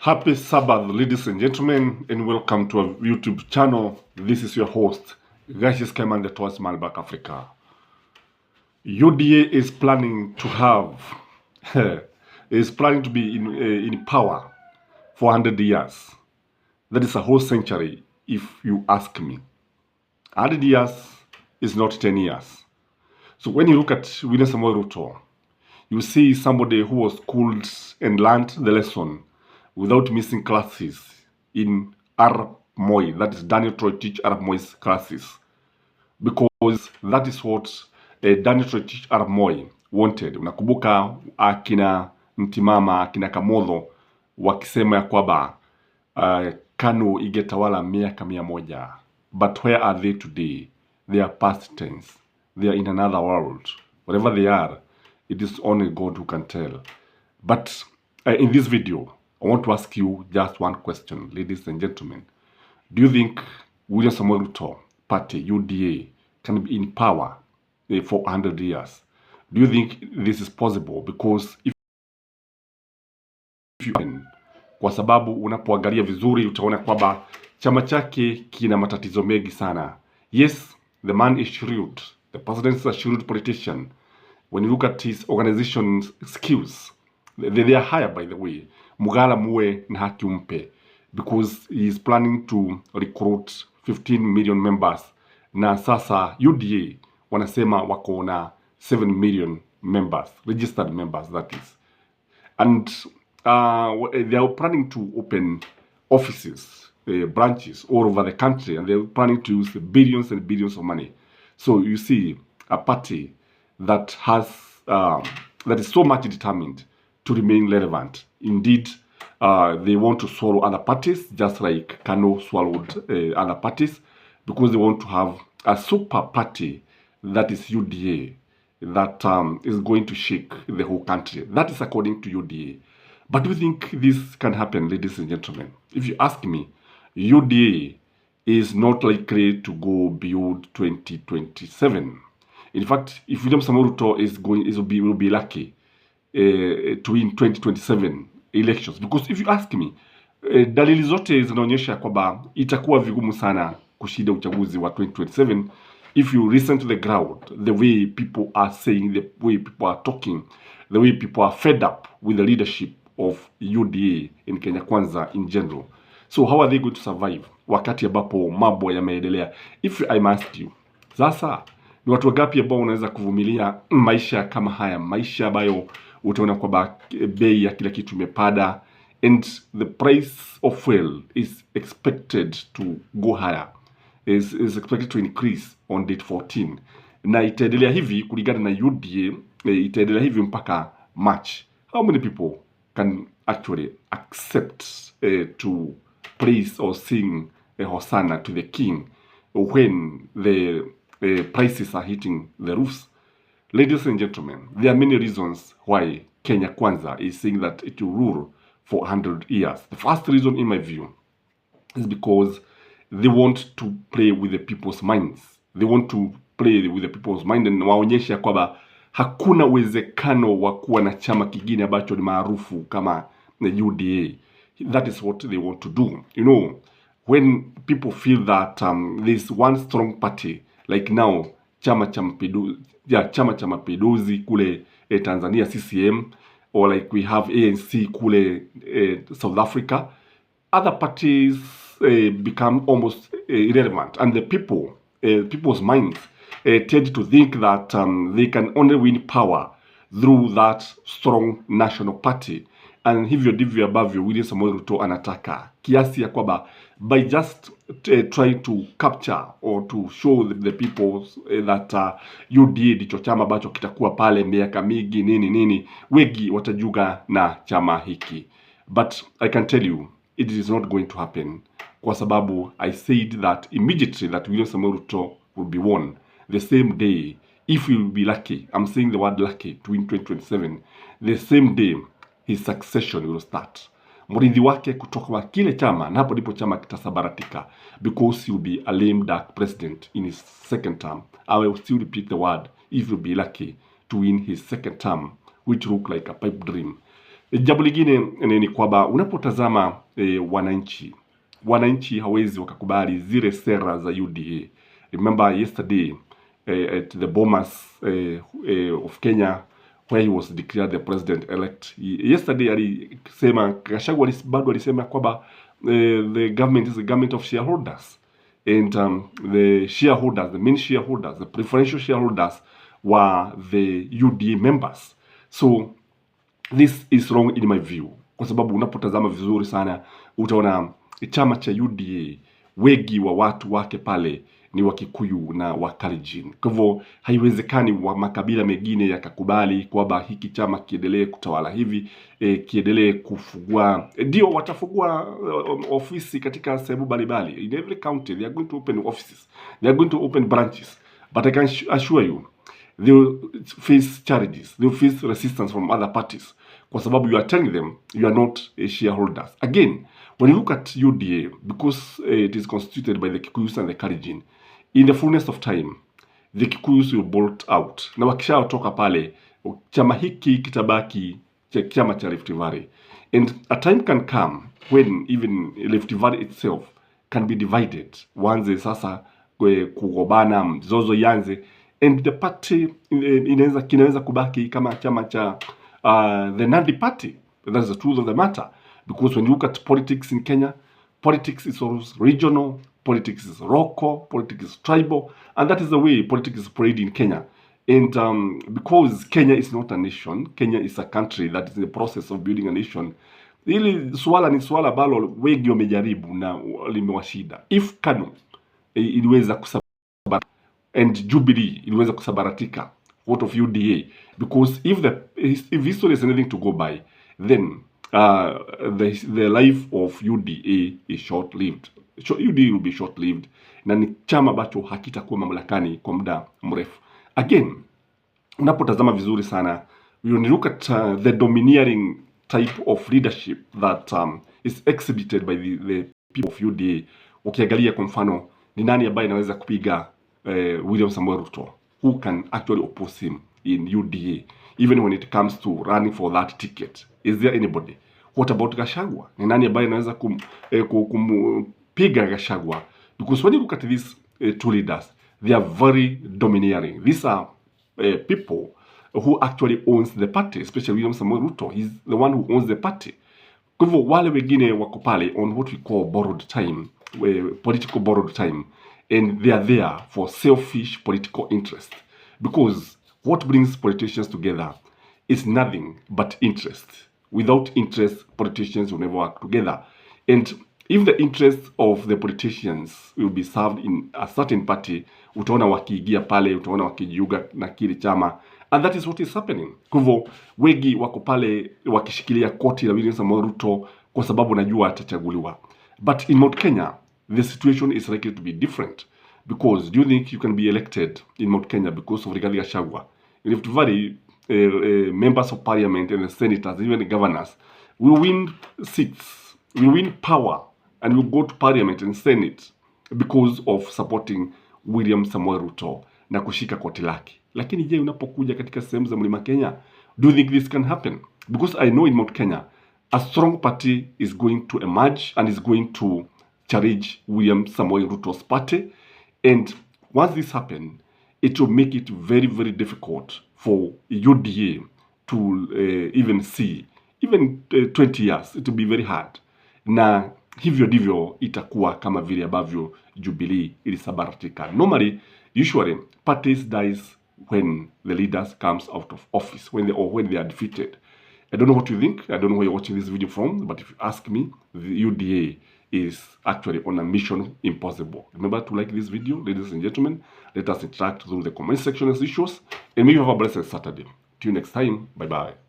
Happy Sabbath, ladies and gentlemen, and welcome to our YouTube channel. This is your host, Gashis Keman, the RUTO'S Malback Africa. UDA is planning to have, is planning to be in power for 100 years. That is a whole century, if you ask me. 100 years is not 10 years. So when you look at William Samoei Ruto, you see somebody who was schooled and learned the lesson without missing classes in Arab Moi, that is Daniel Troy teach Arab Moi's classes, because that is what Daniel Troy teach Arab Moi wanted. Unakumbuka akina Mtimama, akina Kamodho wakisema ya kwamba KANU igetawala miaka 100. But where are they today? They are past tense. They are in another world. Whatever they are, it is only God who can tell. But in this video, I want to ask you just one question, ladies and gentlemen. Do you think William Samoei Ruto party, UDA, can be in power for 100 years? Do you think this is possible? Because if you can, kwa sababu unapoangalia vizuri utaona kwamba chama chake kina matatizo mengi sana. Yes, the man is shrewd. The president is a shrewd politician. When you look at his organization skills, they are higher, by the way. Mugala muwe na haki umpe, because he is planning to recruit 15 million members. Na sasa UDA wanasema wako na 7 million members, registered members, that is. And they are planning to open offices, branches all over the country, and they are planning to use billions and billions of money. So you see a party that has that is so much determined to remain relevant. Indeed, they want to swallow other parties, just like KANU swallowed other parties, because they want to have a super party that is UDA, that is going to shake the whole country. That is according to UDA. But do you think this can happen, ladies and gentlemen? If you ask me, UDA is not likely to go beyond 2027. In fact, if William Samoei Ruto will be lucky to win 2027 elections, because if you ask me, dalili zote zinaonyesha kwamba itakuwa vigumu sana kushinda uchaguzi wa 2027 if you listen to the ground, the way people are saying, the way people are talking, the way people are fed up with the leadership of UDA in Kenya Kwanza in general. So how are they going to survive wakati ambapo mambo yameendelea? If I ask you, sasa ni watu wangapi ambao unaweza kuvumilia maisha kama haya, maisha ambayo utaona kwamba bei ya kila kitu imepanda, and the price of fuel is expected to go higher, is expected to increase on date 14, na itaendelea hivi kulingana na UDA, itaendelea hivi mpaka March. How many people can actually accept to praise or sing a hosanna to the king when the prices are hitting the roofs? Ladies and gentlemen, there are many reasons why Kenya Kwanza is saying that it will rule for 100 years. The first reason, in my view, is because they want to play with the people's minds. They want to play with the people's mind and waonyesha kwamba hakuna uwezekano wa kuwa na chama kingine ambacho ni maarufu kama UDA. That is what they want to do. You know, when people feel that there's one strong party, like now chama cha mapinduzi kule Tanzania, CCM, or like we have ANC kule South Africa, other parties become almost irrelevant, and the people's minds tend to think that they can only win power through that strong national party. And hivyo ndivyo ambavyo William Samoei Ruto anataka, kiasi ya kwamba by just trying to capture or to show the people that UDA ndicho chama ambacho kitakuwa pale miaka mingi nini, wengi watajuga na chama hiki. But I can tell you, it is not going to happen, kwa sababu I said that immediately that William Samoei Ruto will be won, the same day, if we will be lucky, I'm saying the word lucky, to win 2027, the same day his succession will start. Mrithi wake kutoka wa kile chama, na hapo ndipo chama kitasabaratika, because he will be a lame duck president in his second term. I will still repeat the word, if he will be lucky to win his second term, which look like a pipe dream. Jambo lingine ni kwamba unapotazama wananchi hawezi wakakubali zile sera za UDA. Remember yesterday at the Bomas of Kenya where he was declared the president elect. Yesterday alisema Gachagua bado alisema kwamba the government is the government of shareholders, and the shareholders, the main shareholders, the preferential shareholders were the UDA members. So this is wrong in my view, kwa sababu unapotazama vizuri sana utaona chama cha UDA wengi wa watu wake pale ni Wakikuyu na Wakalenjin. Kwa hivyo haiwezekani wa makabila mengine yakakubali kwamba hiki chama kiendelee kutawala hivi, kiendelee kufungua. Ndio watafungua ofisi katika sehemu mbalimbali. In every county they are going to open offices, they are going to open branches, but I can assure you they will face challenges, they will face resistance from other parties, kwa sababu you are telling them you are not shareholders. Again, when you look at UDA, because it is constituted by the Kikuyus and the Kalenjin, in the fullness of time the Kikuyus will bolt out, na wakishatoka pale chama hiki kitabaki chama cha Rift Valley, and a time can come when even Rift Valley itself can be divided. Wanze sasa kugobana, mzozo yanze, and the party kinaweza kubaki kama chama cha the Nandi party. That's the truth of the matter, because when you look at politics in Kenya, politics is always regional, politics is local, politics is tribal, and that is the way politics is played in Kenya. And because Kenya is not a nation, Kenya is a country that is in the process of building a nation. Hili swala ni swala ambalo wengi wamejaribu na limewashida. If KANU iliweza kusabaratika and Jubilee iliweza kusabaratika, what of UDA? Because if history is anything to go by, then the life of UDA is short-lived. UDA will be short-lived, na ni chama ambacho hakitakuwa mamlakani kwa muda mrefu. Again, unapotazama vizuri sana, when you look at the domineering type of leadership that is exhibited by the people of UDA, ukiangalia kwa mfano ni nani ambaye anaweza kupiga William Samoei Ruto, who can actually oppose him in UDA, even when it comes to running for that ticket? Is there anybody? What about Gachagua? Ni nani ambaye anaweza kumpiga Gachagua? Because when you look at these two leaders, they are very domineering. These are people who actually owns the party, especially William Samoei Ruto. He's the one who owns the party. Kwa hivyo wale wengine wako pale on what we call borrowed time, political borrowed time, and they are there for selfish political interest. Because what brings politicians together is nothing but interest. Without interest, politicians will never work together. And if the interests of the politicians will be served in a certain party, utaona wakiingia pale, utaona wakijiunga na kile chama, and that is what is happening. Kwa hivyo wengi wako pale wakishikilia koti la William Samoei Ruto kwa sababu najua atachaguliwa. But in Mount Kenya, the situation is likely to be different. Because do you think you can be elected in Mount Kenya because of Rigathi Gachagua? In Rift Valley, members of parliament and the senators, even the governors, will win seats, will win power, and will go to parliament and senate because of supporting William Samoei Ruto na kushika koti lake. Lakini je, unapokuja katika sehemu za Mlima Kenya, do you think this can happen? Because I know in Mount Kenya, a strong party is going to emerge and is going to challenge William Samoei Ruto's party. And once this happens, it will make it very, very difficult for UDA to even see, even 20 years, it will be very hard. Na hivyo ndivyo itakuwa kama vile ambavyo Jubilee ilisabaratika. Normally, usually, parties dies when the leaders comes out of office, when they are defeated. I don't know what you think. I don't know where you're watching this video from, but if you ask me, the UDA is actually on a mission impossible. Remember to like this video, ladies and gentlemen. Let us interact through the comment section as usual, and may you have a blessed Saturday. Till next time, bye bye.